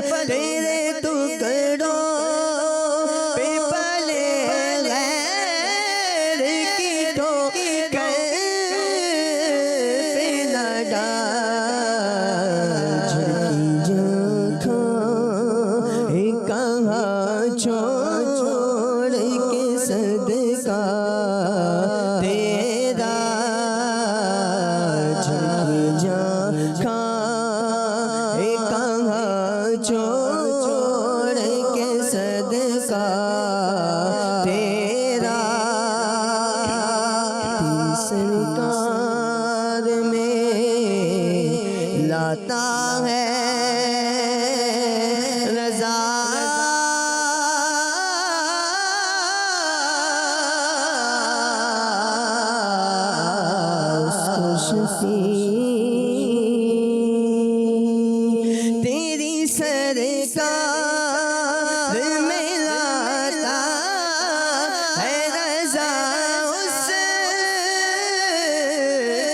تیرے ٹکڑوں پہ پلے غیر کی ٹھوکر پہ نہ ڈال جھکی جھانکھیں کہاں چھوڑ کے صدقہ تیرا جھکی جھانکھیں کہاں چھوڑ کے صدقہ تیرا سرکار میں لاتا ہے رضا اس کو شفیع تیری سرکار میں لاتا ہے رضا اس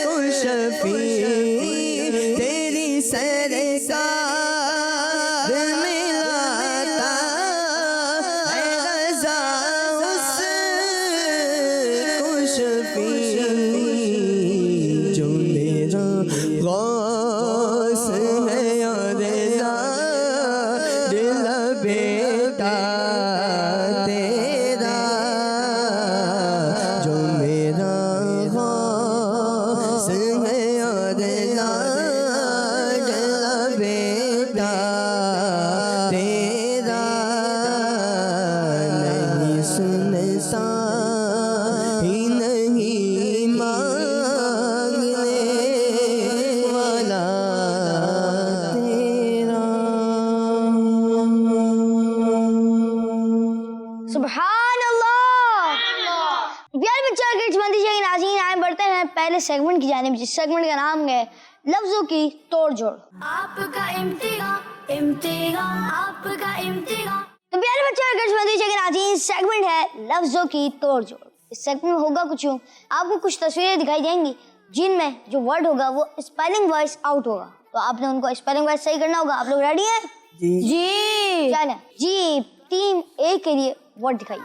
کو شفیع تیری سرکار میں لاتا ہے رضا اس کو شفیع جو میرا غوث ہے اور دل بیٹا تیرا جو میرا غوث ہے اور دل بیٹا تیرا نہیں سنتا ہی نہیں مانگنے والا تیرا سبحان اللہ. پیارے بچہ کرکٹ بندی کے ناظرین آئے بڑھتے ہیں پہلے سیگمنٹ کی جانب جس سیگمنٹ کا نام ہے لفظوں کی توڑ جوڑ. آپ کا امتحان امتحان آپ کا امتحان. تو پیارے بچہ کرکٹ بندی کے ناظرین سیگمنٹ ہے لفظوں کی توڑ جوڑ. اس سیگمنٹ میں ہوگا کچھ یوں, آپ کو کچھ تصویریں دکھائی جائیں گی جن میں جو ورڈ ہوگا وہ اسپیلنگ وائز آؤٹ ہوگا, تو آپ نے ان کو اسپیلنگ وائز صحیح کرنا ہوگا. آپ لوگ ریڈی ہیں؟ جی چلیں جی. ٹیم اے کے لیے ورڈ دکھائیے.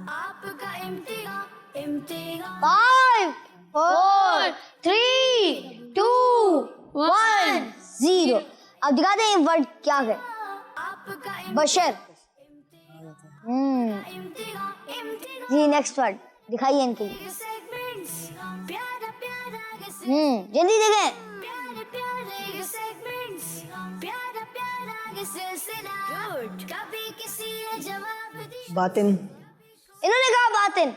آپ کا امتحان امتحان. 5 4 3 2 1 0. اب دکھاتے ہیں یہ ورڈ کیا ہے. آپ کا بشر. امتحان امتحان. جی نیکسٹ ورڈ دکھائیے ان کے لیے. سیگمنٹس پیارا پیارا جلدی دیکھیں. پیارے پیارے سیگمنٹس پیارا پیارا یہ سلسلہ کبھی کسی نے جواب دیا. باطن انہوں نے کہا باطن.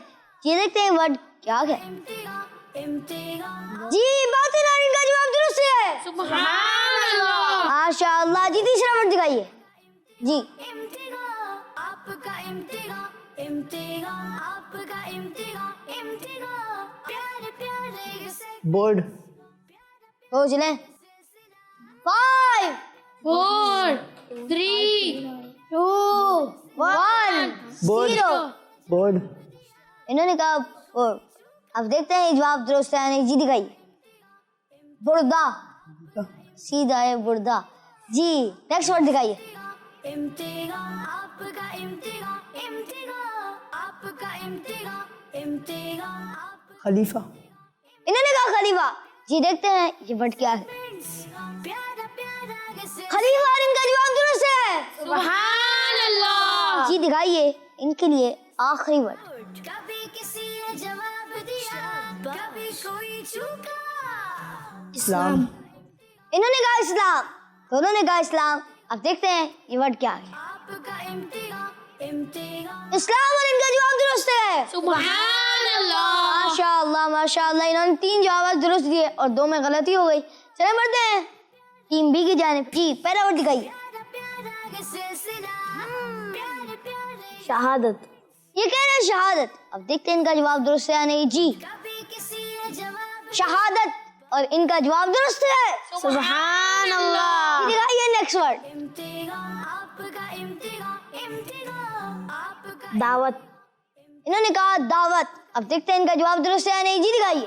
یہ دیکھتے ہیں ورڈ کیا ہے. امتحان امتحان. جی باطن, اور ان کا جواب درست ہے. سبحان اللہ. ماشاء اللہ. جی تیسرا ورڈ دکھائیے. جی امتحان آپ کا امتحان امتحان آپ کا امتحان امتحان. پیارے پیارے یہ بورڈ سوچ لیں. 5 4 3 2 1 بورڈ 0. بورڈ انہوں نے کہا اور اب دیکھتے ہیں جواب درست ہے یا نہیں. جی دکھائیے. بردہ. سیدھا ہے بردہ. جی نیکسٹ ورڈ دکھائیے. امتحان آپ کا امتحان امتحان آپ کا امتحان امتحان. خلیفہ انہوں نے کہا خلیفہ. جی دیکھتے ہیں یہ ورڈ کیا ہے. پیارا پیارا یہ خلیفہ, اور ان کا جواب درست ہے. سبحان اللہ. جی دکھائیے ان کے لیے آخری ورڈ. کبھی کسی نے جواب دیا کبھی کوئی چوکا. اسلام انہوں نے کہا اسلام. دونوں نے کہا اسلام. اب دیکھتے ہیں یہ ورڈ کیا ہے. آپ کا امتحان امتحان. اسلام, اور ان کا جواب درست ہے. سبحان اللہ. ماشاء اللہ ماشاء اللہ. انہوں نے 3 جوابات درست دیے اور 2 میں غلطی ہو گئی. چلیں بڑھتے ہیں ٹیم بی کی جانب. جی پہلا ورڈ دکھائیے. پیارا پیارا یہ سلسلہ پیارے پیارے. شہادت. یہ کہہ رہے ہیں شہادت. اب دیکھتے ہیں ان کا جواب درست ہے یا نہیں. جی کبھی کسی نے جواب شہادت, اور ان کا جواب درست ہے. سبحان اللہ. دکھائیے نیکسٹ ورڈ. امتحان آپ کا امتحان امتحان آپ کا دعوت. انہوں نے کہا دعوت. اب دیکھتے ہیں ان کا جواب درست ہے یا نہیں. جی دکھائیے.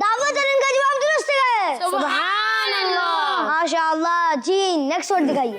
دعوت, اور ان کا جواب درست ہے. سبحان اللہ. ماشاء اللہ. جی نیکسٹ ورڈ دکھائیے.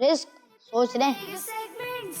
رزق. سوچ رہے ہیں. segments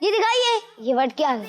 جی دکھائیے یہ ورڈ کیا ہے.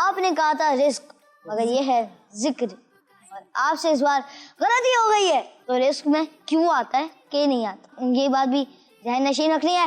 آپ نے کہا تھا رزق مگر یہ ہے ذکر, اور آپ سے اس بار غلطی ہو گئی ہے. تو رزق میں کیوں آتا ہے کہ نہیں آتا, یہ بات بھی ذہن نشین رکھنی ہے.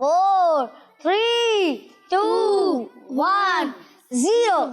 4 3 2 1 0.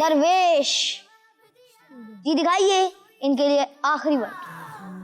درویش. جی دکھائیے ان کے لیے آخری ورڈ.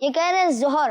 یہ کہہ رہے ہیں ظہر.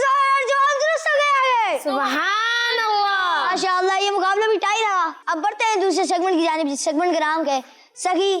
ظہر, جواب درست ہو گیا ہے. سبحان اللہ. ماشاء اللہ. یہ مقابلہ بھی ٹائی رہا. اب بڑھتے ہیں دوسرے سیگمنٹ کی جانب, جس سیگمنٹ کا نام ہے صحیح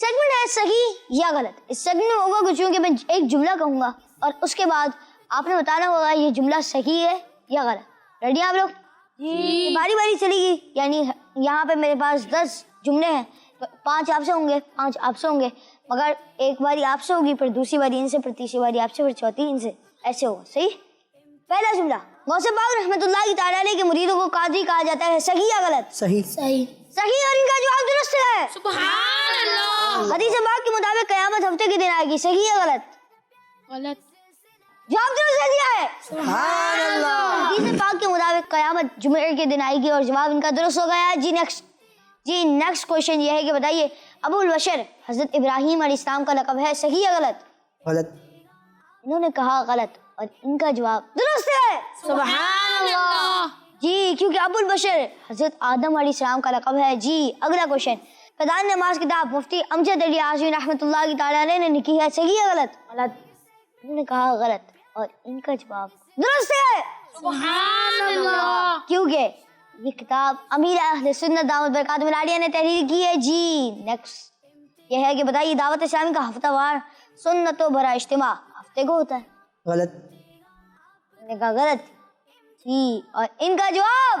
سیگمنٹ ہے صحیح یا غلط. اس سیگمنٹ میں ہوگا کچھ کہ میں ایک جملہ کہوں گا اور اس کے بعد آپ نے بتانا ہوگا یہ جملہ صحیح ہے یا غلط. ریڈی ہیں آپ لوگ؟ جی. باری باری چلے گی. یعنی یہاں پہ میرے پاس 10 جملے ہیں, 5 آپ سے ہوں گے, 5 آپ سے ہوں گے, مگر ایک باری آپ سے ہوگی, پھر دوسری باری ان سے, پھر تیسری باری آپ سے, پھر چوتھی ان سے, ایسے ہوگا. صحیح. پہلا جملہ, غوث پاک رحمۃ اللہ کی تعالیٰ علیہ کے مریدوں کو قادری کہا جاتا ہے. صحیح یا غلط؟ صحیح صحیح. صحیح, اور ان کا جواب درست ہے. سبحان اللہ. حدیث پاک کے مطابق قیامت ہفتے کے دن آئے گی. صحیح یا غلط؟ غلط. جواب درست دے دیا ہے. سبحان اللہ. حدیث پاک کے مطابق قیامت جمعے کے دن آئے گی, اور جواب ان کا درست ہو گیا ہے. جی نیکسٹ کوشچن یہ ہے کہ بتائیے ابو البشر حضرت ابراہیم علیہ السلام کا لقب ہے. صحیح یا غلط؟ غلط انہوں نے کہا غلط, اور ان کا جواب درست ہے. سبحان اللہ. جی کیونکہ ابو البشر حضرت آدم علیہ السلام کا لقب ہے. جی اگلا کوشچن, فیضان نماز کتاب مفتی امجد علی اعظمی رحمۃ اللہ کی تعالیٰ علیہ نے لکھی ہے. صحیح یا غلط؟ غلط. انہوں نے کہا غلط, اور ان کا جواب درست ہے. سبحان اللہ. کیونکہ یہ کتاب امیر اہل سنت دعوت برکاتہ العالیہ نے تحریر کی ہے. جی نیکسٹ یہ ہے کہ بتائیے دعوت اسلامی کا ہفتہ وار سنتوں بھرا اجتماع ہفتے کو ہوتا ہے. غلط انہوں نے کہا غلط. جی اور ان کا جواب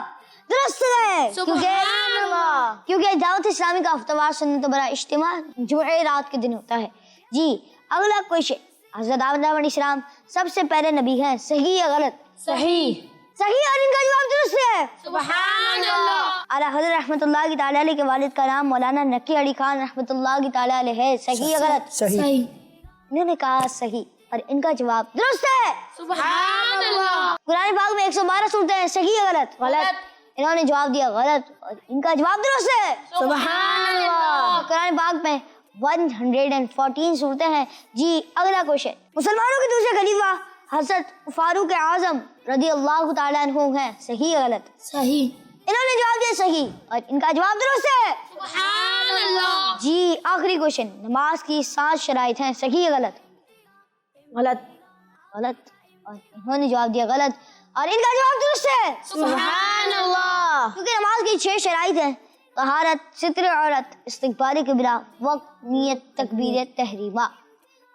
درست ہے. سبحان اللہ. کیونکہ دعوت اسلامی کا ہفتہ وار سنتوں بھرا اجتماع جمعے رات کے دن ہوتا ہے. جی اگلا کوشچن, حضرت آدم علیہ السلام سب سے پہلے نبی ہیں. صحیح یا غلط؟ صحیح. صحیح, اور ان کا جواب درست ہے. سبحان اللہ. اعلیٰ حضرت رحمۃ اللہ کی تعالیٰ علیہ کے والد کا نام مولانا نقی علی خان رحمۃ اللہ کی تعالیٰ علیہ ہے. صحیح یا غلط؟ صحیح انہوں نے کہا صحیح, اور ان کا جواب درست ہے. سبحان اللہ. قرآن پاک میں 112 صورتیں ہیں. صحیح یا غلط؟ غلط. انہوں نے جواب دیا غلط, اور ان کا جواب درست ہے. سبحان اللہ. قرآن پاک میں 114 صورتیں ہیں. جی اگلا کوشچن, مسلمانوں کے دوسرے خلیفہ حضرت فاروق اعظم رضی اللہ تعالیٰ عنہ ہیں. صحیح یا غلط؟ صحیح. انہوں نے جواب دیا صحیح, اور ان کا جواب درست ہے. سبحان اللہ. جی آخری کوشچن, نماز کی 7 شرائط ہیں. صحیح یا غلط؟ غلط. غلط, اور انہوں نے جواب دیا غلط, اور ان کا جواب درست ہے. سبحان اللہ. کیونکہ نماز کی 6 شرائط ہیں. طہارت, ستر عورت, استقبال قبلہ, وقت, نیت, تکبیر تحریمہ.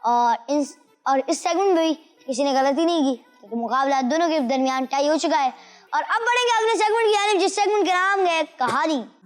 اور اس سیگمنٹ میں بھی کسی نے غلطی نہیں کی, تو مقابلہ دونوں کے درمیان ٹائی ہو چکا ہے. اور اب بڑھیں گے اگلے سیگمنٹ کی جانب, جس سیگمنٹ کا نام ہے کہانی.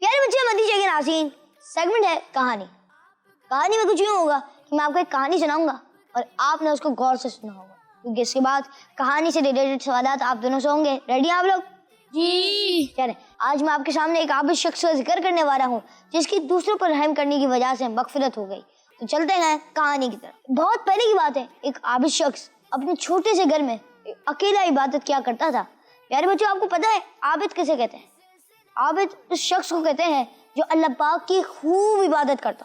پیارے بچے مدیجے کے ناظرین, سیگمنٹ ہے کہانی. کہانی میں کچھ یوں ہوگا کہ میں آپ کو ایک کہانی سناؤں گا, اور آپ نے اس کو غور سے سنا ہوگا, کیونکہ اس کے بعد کہانی سے ریلیٹڈ سوالات آپ دونوں سے ہوں گے. ریڈی ہیں آپ لوگ؟ جی. چلیں, آج میں آپ کے سامنے ایک عابد شخص کا ذکر کرنے والا ہوں جس کی دوسروں پر رحم کرنے کی وجہ سے مغفرت ہو گئی. تو چلتے ہیں کہانی کی طرف. بہت پہلے کی بات ہے, ایک عابد شخص اپنے چھوٹے سے گھر میں اکیلا عبادت کیا کرتا تھا. پیارے بچوں, آپ کو پتہ ہے عابد کسے کہتے ہیں؟ عابد اس شخص کو کہتے ہیں جو اللہ پاک کی خوب عبادت کرتا.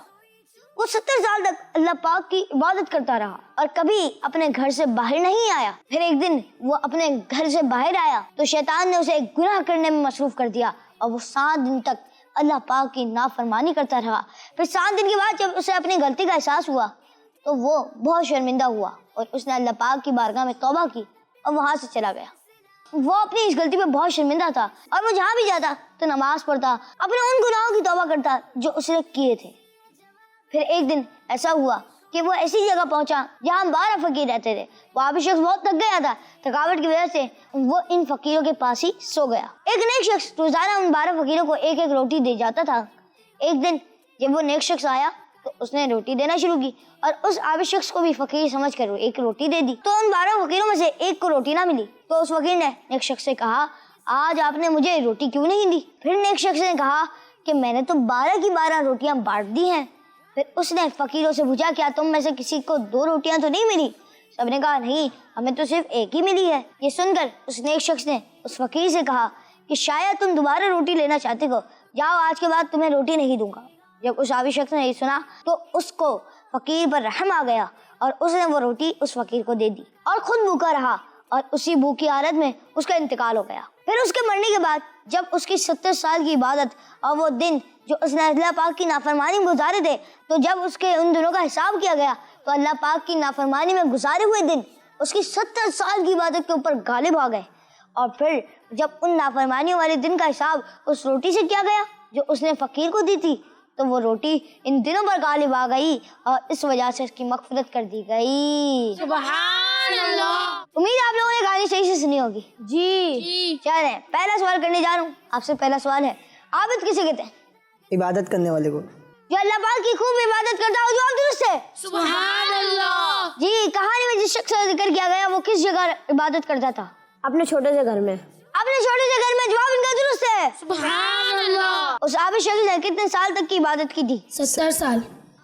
وہ 70 سال تک اللہ پاک کی عبادت کرتا رہا اور کبھی اپنے گھر سے باہر نہیں آیا. پھر ایک دن وہ اپنے گھر سے باہر آیا تو شیطان نے اسے گناہ کرنے میں مصروف کر دیا, اور وہ 7 دن تک اللہ پاک کی نافرمانی کرتا رہا. پھر 7 دن کے بعد جب اسے اپنی غلطی کا احساس ہوا تو وہ بہت شرمندہ ہوا, اور اس نے اللہ پاک کی بارگاہ میں توبہ کی اور وہاں سے چلا گیا. وہ اپنی اس غلطی پہ بہت شرمندہ تھا اور وہ جہاں بھی جاتا تو نماز پڑھتا, اپنے ان گناہوں کی توبہ کرتا جو اس نے کیے تھے. پھر ایک دن ایسا ہوا کہ وہ ایسی جگہ پہنچا جہاں 12 فقیر رہتے تھے. وہاں بھی شخص بہت تھک گیا تھا, تھکاوٹ کی وجہ سے وہ ان فقیروں کے پاس ہی سو گیا. ایک نیک شخص روزانہ ان 12 فقیروں کو ایک ایک روٹی دے جاتا تھا. ایک دن جب وہ نیک شخص آیا تو اس نے روٹی دینا شروع کی اور اس عابد شخص کو بھی فقیر سمجھ کر ایک روٹی دے دی. تو ان 12 فقیروں میں سے ایک کو روٹی نہ ملی تو اس فقیر نے نیک شخص سے کہا, آج آپ نے مجھے روٹی کیوں نہیں دی؟ پھر نیک شخص نے کہا کہ میں نے تو 12 کی 12 روٹیاں بانٹ دی ہیں. پھر اس نے فقیروں سے پوچھا, کیا تم میں سے کسی کو 2 روٹیاں تو نہیں ملی؟ سب نے کہا نہیں, ہمیں تو صرف ایک ہی ملی ہے. یہ سن کر اس نیک شخص نے اس فقیر سے کہا کہ شاید تم دوبارہ روٹی لینا چاہتے ہو, جاؤ آج کے بعد تمہیں روٹی نہیں دوں گا. جب اس عابد شخص نے یہ سنا تو اس کو فقیر پر رحم آ گیا اور اس نے وہ روٹی اس فقیر کو دے دی اور خود بھوکا رہا اور اسی بھوک کی حالت میں اس کا انتقال ہو گیا. پھر اس کے مرنے کے بعد جب اس کی 70 سال کی عبادت اور وہ دن جو اس نے اللہ پاک کی نافرمانی میں گزارے تھے, تو جب اس کے ان دنوں کا حساب کیا گیا تو اللہ پاک کی نافرمانی میں گزارے ہوئے دن اس کی 70 سال کی عبادت کے اوپر غالب آ گئے. اور پھر جب ان نافرمانیوں والے دن کا حساب اس روٹی سے کیا گیا جو اس نے فقیر کو دی تھی, تو وہ روٹی ان دنوں پر غالب آ گئی اور اس وجہ سے اس کی مغفرت کر دی گئی. سبحان اللہ. امید آپ لوگوں نے کہانی صحیح سے سنی ہوگی. جی. چلیں پہلا سوال کرنے جا رہا ہوں. آپ سے پہلا سوال ہے, عابد کسے کہتے ہیں؟ عبادت کرنے والے کو. جو اللہ پاک کی خوب عبادت کرتا ہو. جواب درست ہے. سبحان اللہ. جی, کہانی میں جس شخص کا ذکر کیا گیا وہ کس جگہ عبادت کرتا تھا؟ اپنے چھوٹے سے گھر میں. اپنے چھوٹے سے گھر میں. جواب ان کا درست ہے. سبحان اللہ. اس عابد شخص نے کتنے سال تک کی عبادت کی تھی؟ 70 سال.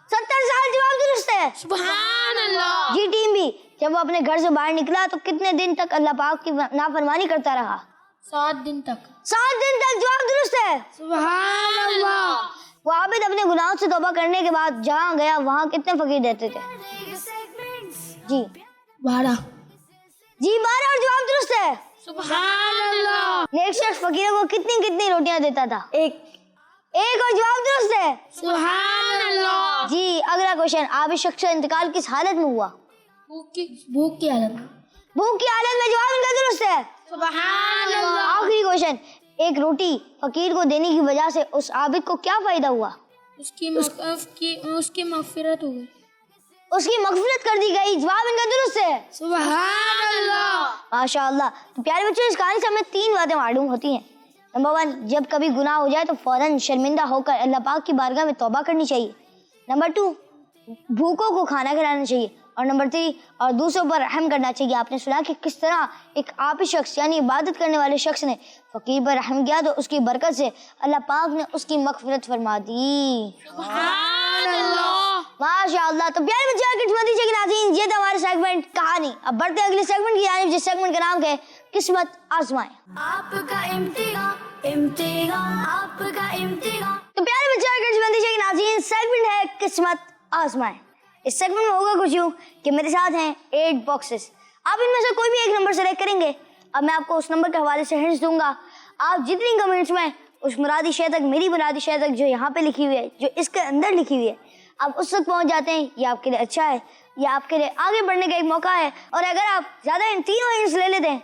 70 سال. جواب درست ہے. سبحان اللہ. جی ٹیم بھی, جب وہ اپنے گھر سے باہر نکلا تو کتنے دن تک اللہ پاک کی نافرمانی کرتا رہا؟ 7 دن تک. 7 دن تک. جواب درست ہے. سبحان اللہ. وہ عابد اپنے گناہوں سے توبہ کرنے کے بعد جہاں گیا وہاں کتنے فقیر دیتے تھے؟ جی 12. جی 12. اور جواب درست ہے. سبحان اللہ. نیک شخص فقیروں کو کتنی روٹیاں دیتا تھا؟ ایک. اور جواب درست ہے. سبحان اللہ. جی اگلا کوشچن, عابد شخص کا انتقال کس حالت میں ہوا؟ بھوک کی حالت. بھوک کی حالت میں. جواب ان کا درست ہے. سبحان اللہ. آخری کوشچن, ایک روٹی فقیر کو دینے کی وجہ سے اس عابد کو کیا فائدہ ہوا؟ اس کی مغفرت ہو گئی. اس کی مغفرت کر دی گئی. جواب ان کا درست ہے. سبحان اللہ. ماشاء اللہ. تو پیارے بچوں, اس کہانی سے ہمیں 3 باتیں معلوم ہوتی ہیں. نمبر 1, جب کبھی گناہ ہو جائے تو فوراً شرمندہ ہو کر اللہ پاک کی بارگاہ میں توبہ کرنی چاہیے. نمبر 2, بھوکوں کو کھانا کھلانا چاہیے. اور نمبر 3, اور دوسروں پر رحم کرنا چاہیے. آپ نے سنا کہ کس طرح ایک عابد شخص یعنی عبادت کرنے والے شخص نے فقیر پر رحم کیا تو اس کی برکت سے اللہ پاک نے اس کی مغفرت فرما دی. سبحان اللہ. ماشاء اللہ. تو پیارے بچے قسمتی کے ناظرین, یہ تھا ہمارا سیگمنٹ کہانی. اب بڑھتے اگلے سیگمنٹ کی جانب, جس سیگمنٹ کا نام ہے قسمت آزمائیں. آپ کا امتحان امتحان آپ کا امتحان. تو پیارے بچے قسمتی کے ناظرین, سیگمنٹ ہے قسمت آزمائیں. اس سیگمنٹ میں ہوگا کچھ یوں کہ میرے ساتھ ہیں 8 باکسز. آپ ان میں سے کوئی بھی ایک نمبر سلیکٹ کریں گے. اب میں آپ کو اس نمبر کے حوالے سے ہنٹس دوں گا. آپ جتنی کمنٹس میں اس مرادی شے تک, میری مرادی شے تک جو یہاں پہ لکھی ہوئی ہے, جو اس کے اندر لکھی ہوئی ہے, آپ اس تک پہنچ جاتے ہیں. یہ آپ کے لیے اچھا ہے, یہ آپ کے لیے آگے بڑھنے کا ایک موقع ہے. اور اگر آپ زیادہ تینوں ہنٹس لے لیتے ہیں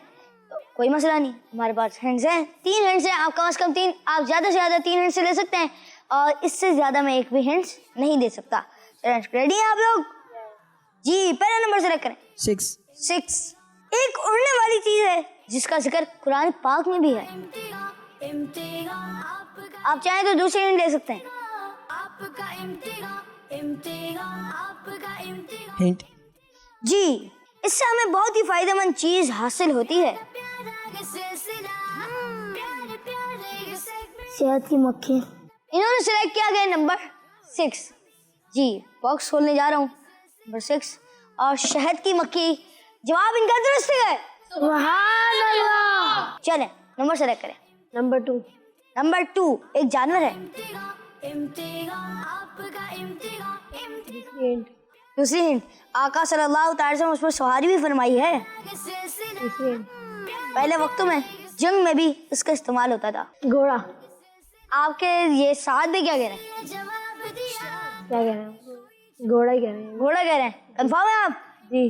تو کوئی مسئلہ نہیں, ہمارے پاس ہنٹس ہیں, 3 ہنٹس ہیں. آپ کم از کم 3, آپ زیادہ سے زیادہ 3 ہنٹس لے سکتے ہیں, اور اس سے زیادہ میں ایک بھی ہنٹس نہیں دے سکتا. ریڈی ہیں آپ لوگ؟ جی پہلا نمبر سلیکٹ کریں. 6. ایک اڑنے والی چیز ہے جس کا ذکر قرآن پاک میں بھی ہے. امتحان آپ چاہیں تو دوسری ہنٹ لے سکتے ہیں. آپ کا امتحان امتحان آپ کا امتحان. ہنٹ. جی اس سے ہمیں بہت ہی فائدہ مند چیز حاصل ہوتی ہے. پیارا سلسلہ پیارے پیارے سیگمنٹ. صحت کی مکھی. انہوں نے سلیکٹ کیا گیا نمبر 6. جی باکس کھولنے جا رہا ہوں. نمبر 6 اور شہد کی مکھی. جواب ان کا درست ہے. سبحان اللہ. چلیں نمبر سلیکٹ کریں. نمبر 2. نمبر 2 ایک جانور ہے. امتحان آپ کا امتحان امتحان. دوسری ہنٹ, آقا صلی اللہ تعالی وسلم اس پر سواری بھی فرمائی ہے. سلسلہ پہلے وقتوں میں جنگ میں بھی اس کا استعمال ہوتا تھا. گھوڑا. آپ کے یہ ساتھ بھی کیا کہہ رہے ہیں؟ جواب دیا. کیا کہہ رہے ہیں؟ گھوڑا ہی کہہ رہے ہیں. گھوڑا کہہ رہے ہیں. کنفرم ہے آپ؟ جی.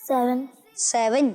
7 7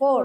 4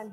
1।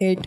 8।